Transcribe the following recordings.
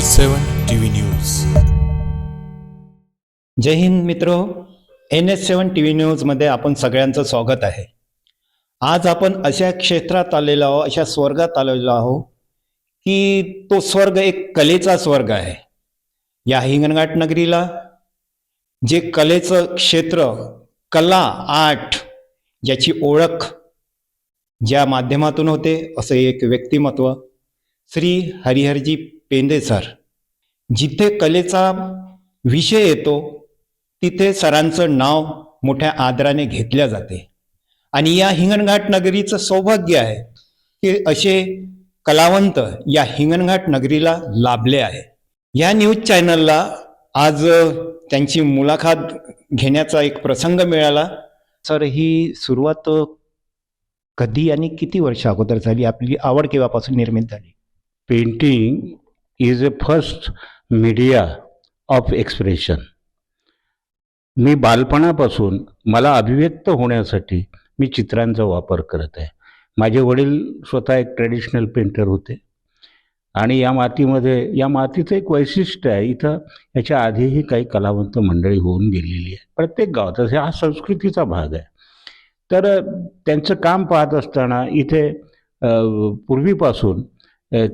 NS7 TV news. जय हिंद मित्रो, NS7 TV न्यूजमध्ये आपण सगळ्यांचं स्वागत आहे। आज आपण अशा क्षेत्रात आलेलो आहोत, अशा स्वर्गात आलेलो आहोत की तो स्वर्ग एक कलेचा स्वर्ग आहे। या हिंगणघाट नगरीला जे कलेचं क्षेत्र, कला आर्ट ज्याची ओळख ज्या माध्यमातून होते असं एक व्यक्तिमत्व श्री हरिहरजी पेंदे सर। जिथे कलेचा विषय येतो तिथे सरांचं नाव मोठ्या आदराने घेतल्या जाते आणि या हिंगणघाट नगरीचं सौभाग्य आहे की असे कलावंत या हिंगणघाट नगरीला लाभले आहे। या न्यूज चॅनलला आज त्यांची मुलाखत घेण्याचा एक प्रसंग मिळाला। सर, ही सुरुवात कधी आणि किती वर्ष अगोदर झाली? आपली आवड केव्हापासून निर्मित झाली? Painting is a first media of expression. मी बालपणापासून मला अभिव्यक्त होण्यासाठी मी चित्रांचा वापर करत आहे। माझे वडील स्वतः एक ट्रेडिशनल पेंटर होते आणि या मातीचं एक वैशिष्ट्य आहे, इथं याच्या आधीही काही कलावंत मंडळी होऊन गेलेली आहे। प्रत्येक गावात हा संस्कृतीचा भाग आहे। तर त्यांचं काम पाहत असताना इथे पूर्वीपासून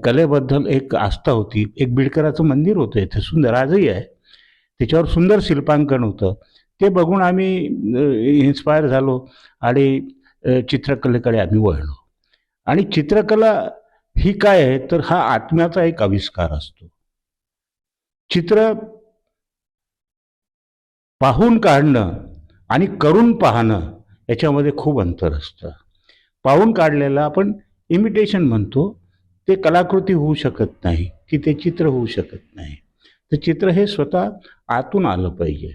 कलेबद्दल एक आस्था होती। एक बिडकराचं मंदिर होतं इथे, सुंदर, आजही आहे, त्याच्यावर सुंदर शिल्पांकन होतं। ते बघून आम्ही इन्स्पायर झालो आणि चित्रकलेकडे आम्ही वळलो। आणि चित्रकला ही काय आहे तर हा आत्म्याचा एक आविष्कार असतो। चित्र पाहून काढणं आणि करून पाहणं याच्यामध्ये खूप अंतर असतं। पाहून काढलेला आपण इमिटेशन म्हणतो, ते कलाकृती होऊ शकत नाही, की ते चित्र होऊ शकत नाही। तर चित्र हे स्वतः आतून आलं पाहिजे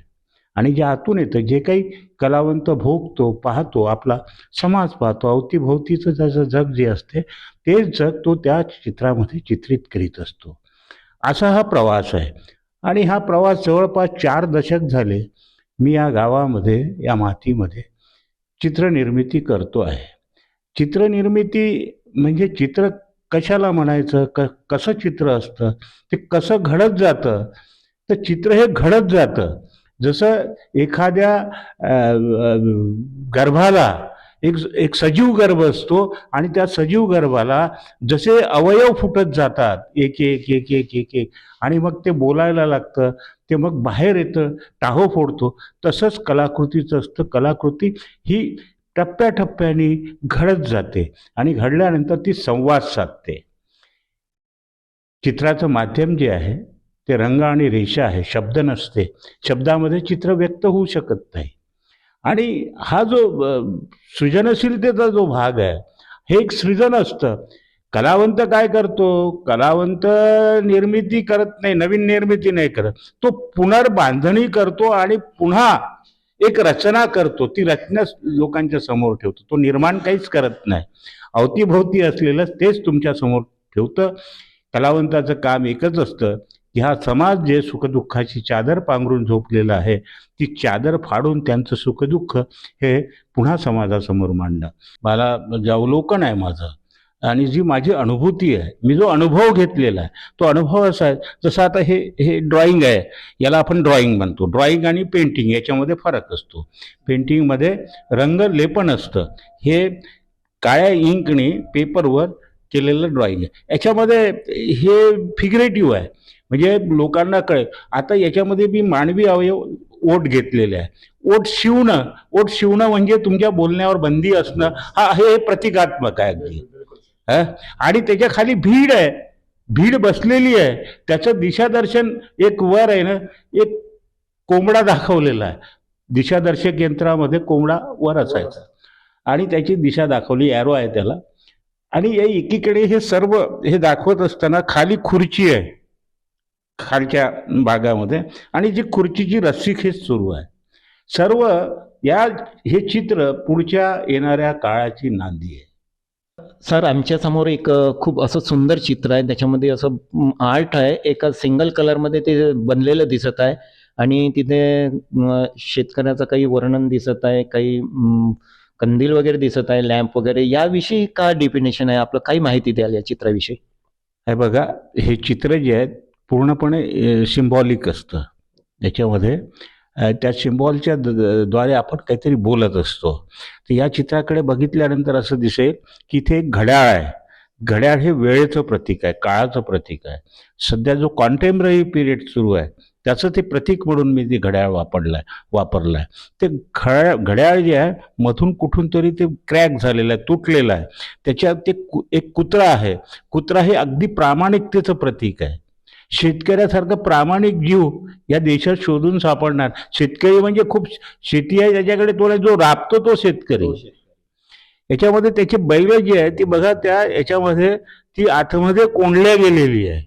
आणि जे आतून येतं, जे काही कलावंत भोगतो, पाहतो, आपला समाज पाहतो, अवतीभोवतीचं जसं जग जे असते तेच जग तो त्या चित्रामध्ये चित्रित करीत असतो। असा हा प्रवास आहे आणि हा प्रवास जवळपास 4 दशक झाले मी या गावामध्ये, या मातीमध्ये चित्रनिर्मिती करतो आहे। चित्रनिर्मिती म्हणजे चित्र कशाला म्हणायचं, कसं चित्र असतं, ते कसं घडत जातं? तर चित्र हे घडत जातं जसं एखाद्या गर्भाला एक सजीव गर्भ असतो आणि त्या सजीव गर्भाला जसे अवयव फुटत जातात एक एक एक एक एक एक आणि मग ते बोलायला लागतं, ते मग बाहेर येतं, टाहो फोडतो, तसंच कलाकृतीचं असतं। कलाकृती ही टप्प्याटप्प्याने घडत जाते आणि घडल्यानंतर ती संवाद साधते। चित्राचं माध्यम जे आहे ते रंग आणि रेषा आहे, शब्द नसते। शब्दामध्ये चित्र व्यक्त होऊ शकत नाही आणि हा जो सृजनशीलतेचा जो भाग आहे हे एक सृजन असतं। कलावंत काय करतो? कलावंत निर्मिती करत नाही, नवीन निर्मिती नाही करत, तो पुनर्बांधणी करतो आणि पुन्हा एक रचना करतो। ती रचना लोकांच्या समोर ठेवतो, तो निर्माण काहीच करत नाही। अवतीभोवती असलेलं तेच तुमच्या समोर ठेवतं। कलावंताचं काम एकच असतं की हा समाज जे सुखदुःखाची चादर पांघरून झोपलेला आहे ती चादर फाडून त्यांचं सुखदुःख हे पुन्हा समाजासमोर मांडणं। मला जे अवलोकन आहे माझं आणि जी माझी अनुभूती आहे, मी जो अनुभव घेतलेला आहे तो अनुभव असा आहे, जसं आता हे ड्रॉइंग आहे, याला आपण ड्रॉइंग म्हणतो। ड्रॉइंग आणि पेंटिंग याच्यामध्ये फरक असतो। पेंटिंगमध्ये रंग लेपन असतं, हे काळ्या इंकने पेपरवर केलेलं ड्रॉइंग आहे। याच्यामध्ये हे फिगरेटिव्ह आहे, म्हणजे लोकांना कळेल। आता याच्यामध्ये मी मानवी अवयव ओठ घेतलेले आहे। ओठ शिवणं म्हणजे तुमच्या बोलण्यावर बंदी असणं, हे प्रतिकात्मक आहे अगदी। आणि त्याच्या खाली भीड आहे, भीड बसलेली आहे, त्याचं दिशादर्शन एक वर आहे ना, एक कोंबडा दाखवलेला आहे। दिशादर्शक यंत्रामध्ये कोंबडा वर असायचा आणि त्याची दिशा दाखवली, ॲरो आहे त्याला। आणि या एकीकडे हे सर्व हे दाखवत असताना खाली खुर्ची आहे खालच्या भागामध्ये आणि जी खुर्चीची रस्सीखेच सुरू आहे। सर्व हे चित्र पुढच्या येणाऱ्या काळाची नांदी आहे। सर, आमच्या समोर एक खूप असं सुंदर चित्र आहे, त्याच्यामध्ये असं आर्ट आहे, एका सिंगल कलरमध्ये ते बनलेलं दिसत आहे आणि तिथे शेतकऱ्याचं काही वर्णन दिसत आहे, काही कंदील वगैरे दिसत आहे, लॅम्प वगैरे। याविषयी काय डेफिनेशन आहे आपलं? काही माहिती द्याल या चित्राविषयी? हे बघा, हे चित्र जे आहेत पूर्णपणे सिम्बॉलिक असतं. त्याच्यामध्ये त्या सिम्बॉलच्या द्वारे आपण काहीतरी बोलत असतो. तर या चित्राकडे बघितल्यानंतर असं दिसेल की इथे एक घड्याळ आहे. घड्याळ हे वेळेचं प्रतीक आहे, काळाचं प्रतीक आहे. सध्या जो कॉन्टेम्पररी पिरियड सुरू आहे त्याचं ते प्रतीक म्हणून मी ते घड्याळ वापरलं आहे. ते घड्याळ जे आहे मधून कुठून तरी ते क्रॅक झालेलं आहे, तुटलेलं आहे. त्याच्यात ते एक कुत्रा आहे. कुत्रा हे अगदी प्रामाणिकतेचं प्रतीक आहे. शेतकऱ्यासारखं प्रामाणिक जीव या देशात शोधून सापडणार. शेतकरी म्हणजे खूप शेती आहे त्याच्याकडे, तो जो राबतो तो शेतकरी. याच्यामध्ये त्याची बैल जी आहे ती बघा, त्या याच्यामध्ये ती आतमध्ये कोंडल्या गेलेली आहे.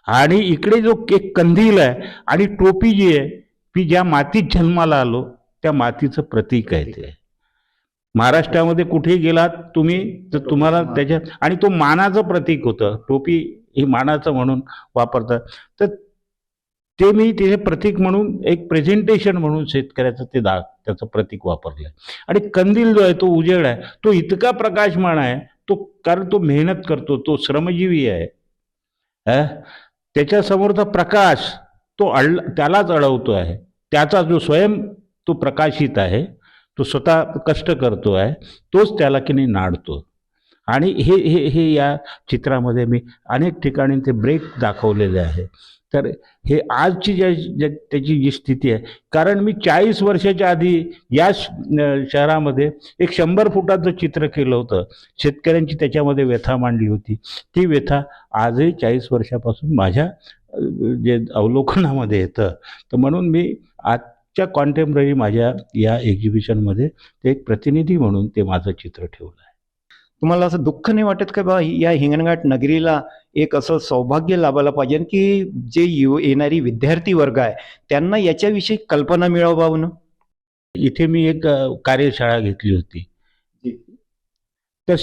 आणि इकडे जो एक कंदील आहे आणि टोपी जी आहे ती ज्या मातीत जन्माला आलो त्या मातीचं प्रतीक आहे ते. महाराष्ट्रामध्ये कुठेही गेलात तुम्ही तर तुम्हाला त्याच्यात, आणि तो मानाचं प्रतीक होतं. टोपी ही मानाचं म्हणून वापरतात. तर ते मी ते प्रतीक म्हणून, एक प्रेझेंटेशन म्हणून शेतकऱ्याचं ते त्याचं प्रतीक वापरलंय. आणि कंदील जो आहे तो उजेड आहे, तो इतका प्रकाशमान आहे तो, कारण तो मेहनत करतो, तो श्रमजीवी आहे. त्याच्यासमोरचा प्रकाश तो त्यालाच अडवतो आहे. त्याचा जो स्वयं तो प्रकाशित आहे, तो स्वतः कष्ट करतो आहे, तोच त्याला की नाही नाडतो. आणि हे हे हे या चित्रामध्ये मी अनेक ठिकाणी ते ब्रेक दाखवलेले आहे. तर हे आजची त्याची जी स्थिती आहे, कारण मी 40 वर्षाच्या आधी या शहरामध्ये एक 100 फुटाचं चित्र केलं होतं. शेतकऱ्यांची त्याच्यामध्ये व्यथा मांडली होती. ती व्यथा आजही 40 वर्षापासून माझ्या जे अवलोकनामध्ये येतं. तर म्हणून मी आजच्या कॉन्टेम्पररी माझ्या या एक्झिबिशनमध्ये ते एक प्रतिनिधी म्हणून ते माझं चित्र ठेवलं आहे. तुम्हाला असं दुःख नाही वाटत का बा या हिंगणघाट नगरीला एक असं सौभाग्य लाभायला पाहिजे की जे येणारी विद्यार्थी वर्ग आहे त्यांना याच्याविषयी कल्पना मिळवावं ना? इथे मी एक कार्यशाळा घेतली होती. तर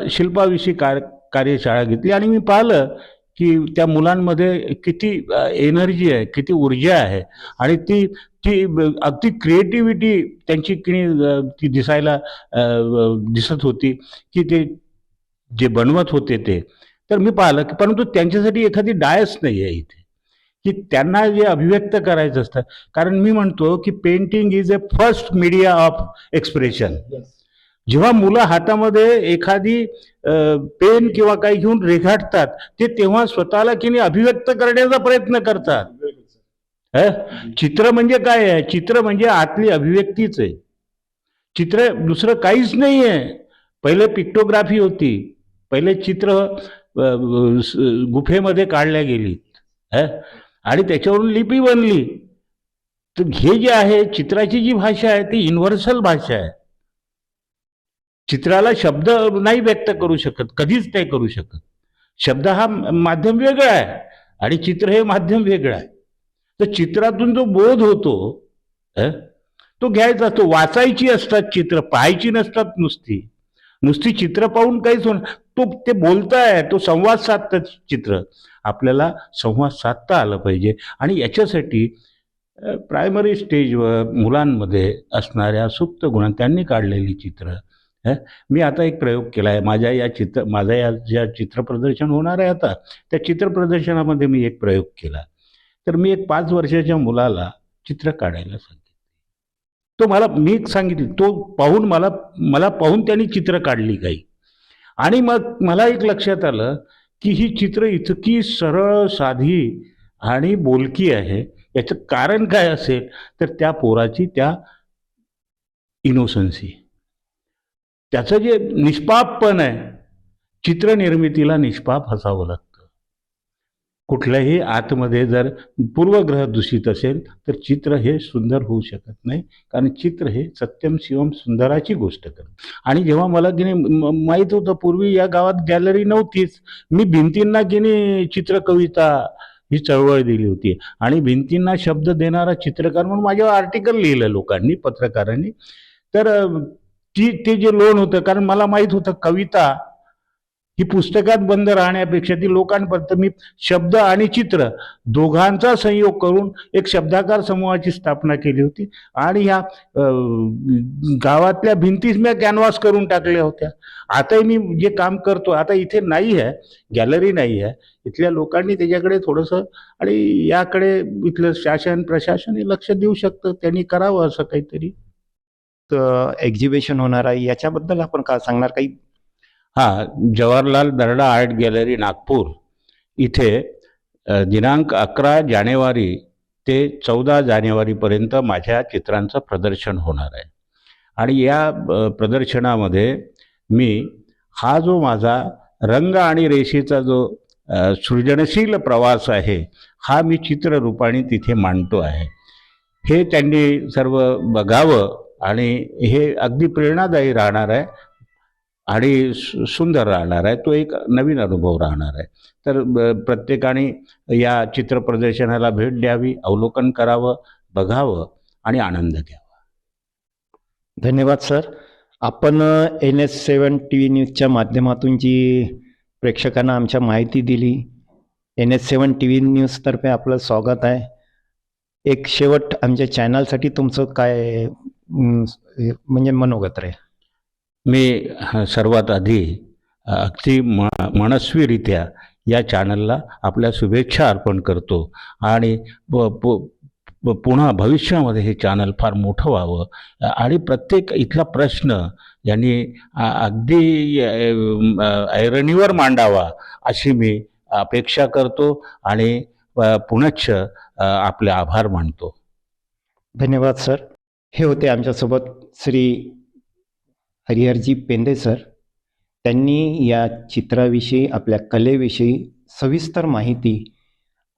शिल्पाविषयी कार्यशाळा घेतली आणि मी पाहिलं की त्या मुलांमध्ये किती एनर्जी आहे, किती ऊर्जा आहे. आणि ती ती अगदी क्रिएटिव्हिटी त्यांची ती दिसायला दिसत होती की ते जे बनवत होते ते. तर मी पाहिलं की परंतु त्यांच्यासाठी एखादी डायस नाही आहे इथे की त्यांना जे अभिव्यक्त करायचं असतं. कारण मी म्हणतो की painting is a first media of expression. जेव्हा मुलं हातामध्ये एखादी पेन किंवा काही घेऊन रेखाटतात, ते तेव्हा स्वतःला की नाही अभिव्यक्त करण्याचा प्रयत्न करतात. चित्र म्हणजे काय आहे? चित्र म्हणजे आतली अभिव्यक्तीच आहे. चित्र दुसरं काहीच नाही आहे. पहिले पिक्टोग्राफी होती, पहिले चित्र गुफेमध्ये काढल्या गेली आणि त्याच्यावरून लिपी बनली. तर हे जे आहे चित्राची जी भाषा आहे ती युनिव्हर्सल भाषा आहे. चित्राला शब्द नाही व्यक्त करू शकत, कधीच नाही करू शकत. शब्द हा माध्यम वेगळा आहे आणि चित्र हे माध्यम वेगळं आहे. तर चित्रातून जो बोध होतो तो घ्यायचा, तो वाचायची असतात चित्र, पाहायची नसतात नुसती चित्र पाहून काहीच होणार. ते बोलताय, तो संवाद साधतात. चित्र आपल्याला संवाद साधता आलं पाहिजे. आणि याच्यासाठी प्रायमरी स्टेजवर मुलांमध्ये असणाऱ्या सुप्त गुणां त्यांनी काढलेली चित्र. मी आता एक प्रयोग केला आहे माझ्या या ज्या चित्र प्रदर्शन होणार आहे आता, त्या चित्र प्रदर्शनामध्ये मी एक प्रयोग केला. तर मी एक 5 वर्षाच्या मुलाला चित्र काढायला सांगितलं. मी सांगितलं, तो पाहून मला पाहून त्यांनी चित्र काढली काही. आणि मग मला एक लक्षात आलं की ही चित्र इतकी सरळ, साधी आणि बोलकी आहे. याचं कारण काय असेल तर त्या पोराची त्या इनोसन्सी, त्याचं जे निष्पापपण आहे. चित्रनिर्मितीला निष्पाप असावं लागतं. कुठल्याही आतमध्ये जर पूर्वग्रह दूषित असेल तर चित्र हे सुंदर होऊ शकत नाही. कारण चित्र हे सत्यम शिवम सुंदराची गोष्ट करतं. आणि जेव्हा मला की नाही माहीत होतं, पूर्वी या गावात गॅलरी नव्हतीच, मी भिंतींना की नाही चित्रकविता ही चळवळ दिली होती. आणि भिंतींना शब्द देणारा चित्रकार म्हणून माझ्यावर आर्टिकल लिहिलं लोकांनी, पत्रकारांनी. तर ते जे लोन होतं, कारण मला माहीत होतं कविता ही पुस्तकात बंद राहण्यापेक्षा ती लोकांपर्यंत मी शब्द आणि चित्र दोघांचा संयोग करून एक शब्दाकार समूहाची स्थापना केली होती आणि ह्या गावातल्या भिंतीच मी कॅनव्हास करून टाकल्या होत्या. आताही मी जे काम करतो, आता इथे नाही आहे, गॅलरी नाही आहे, इथल्या लोकांनी त्याच्याकडे थोडंसं आणि याकडे इथलं शासन प्रशासन हे लक्ष देऊ शकतं, त्यांनी करावं असं काहीतरी. एक्झिबिशन होणार आहे याच्याबद्दल आपण काय सांगणार काही? जवाहरलाल दर्डा आर्ट गॅलरी नागपूर इथे दिनांक 11 जानेवारी ते 14 जानेवारीपर्यंत माझ्या चित्रांचं प्रदर्शन होणार आहे. आणि या प्रदर्शनामध्ये मी हा जो माझा रंग आणि रेषेचा जो सृजनशील प्रवास आहे हा मी चित्ररूपाने तिथे मांडतो आहे. हे त्यांनी सर्व बघावं आणि हे अगदी प्रेरणादायी राहणार आहे आणि सुंदर राहणार आहे. तो एक नवीन अनुभव राहणार आहे. तर प्रत्येकाने या चित्र प्रदर्शनाला भेट द्यावी, अवलोकन करावं, बघावं आणि आनंद घ्यावा. धन्यवाद सर. आपण NS7 TV न्यूजच्या माध्यमातून जी प्रेक्षकांना आमच्या माहिती दिली, NS7 TV न्यूजतर्फे आपलं स्वागत आहे. एक शेवट आमच्या चॅनलसाठी तुमचं काय म्हणजे मनोगत रे? मी सर्वात आधी अगदी मनस्वीरित्या या चॅनलला आपल्या शुभेच्छा अर्पण करतो आणि पुन्हा भविष्यामध्ये हे चॅनल फार मोठं व्हावं आणि प्रत्येक इथला प्रश्न यांनी अगदी ऐरणीवर मांडावा अशी मी अपेक्षा करतो आणि पुनश्च आपले आभार मानतो. धन्यवाद सर. हे होते आमच्यासोबत श्री हरिहरजी पेंदे सर. त्यांनी या चित्राविषयी, आपल्या कलेविषयी सविस्तर माहिती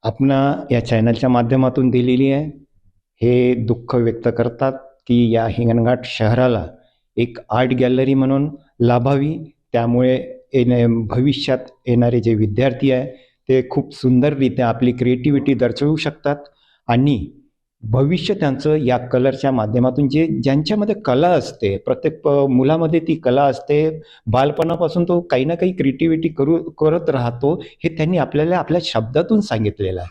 आपणा या चॅनलच्या माध्यमातून दिलेली आहे. हे दुःख व्यक्त करतात की या हिंगणघाट शहराला एक आर्ट गॅलरी म्हणून लाभावी, त्यामुळे भविष्यात येणारे जे विद्यार्थी आहे ते खूप सुंदररित्या आपली क्रिएटिव्हिटी दर्शवू शकतात आणि भविष्य त्यांचं या कलरच्या माध्यमातून ज्यांच्यामध्ये कला असते, प्रत्येक मुलामध्ये ती कला असते, बालपणापासून तो काही ना काही क्रिएटिव्हिटी करत राहतो. हे त्यांनी आपल्याला आपल्या शब्दातून सांगितलेलं आहे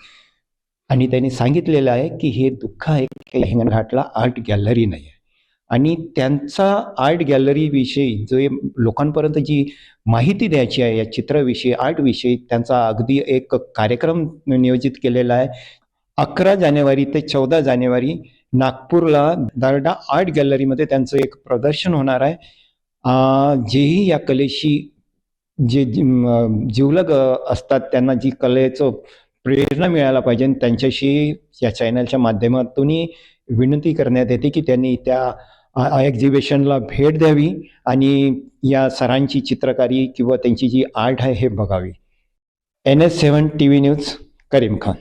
आणि त्यांनी सांगितलेलं आहे की हे दुःख आहे की हिंगणघाटला आर्ट गॅलरी नाही आहे आणि त्यांचा आर्ट गॅलरीविषयी जो लोकांपर्यंत जी माहिती द्यायची आहे या चित्राविषयी, आर्टविषयी, त्यांचा अगदी एक कार्यक्रम नियोजित केलेला आहे. 11 जानेवारी ते 14 जानेवारी नागपूरला दर्डा आर्ट गॅलरीमध्ये त्यांचं एक प्रदर्शन होणार आहे. जेही या कलेशी जे जिवलग असतात, त्यांना जी कलेचं प्रेरणा मिळायला पाहिजे, त्यांच्याशी या चॅनलच्या माध्यमातूनही विनंती करण्यात येते की त्यांनी त्या एक्झिबिशनला भेट द्यावी आणि या सरांची चित्रकारी किंवा त्यांची जी आर्ट आहे हे बघावी. NS7 TV news, Karim Khan.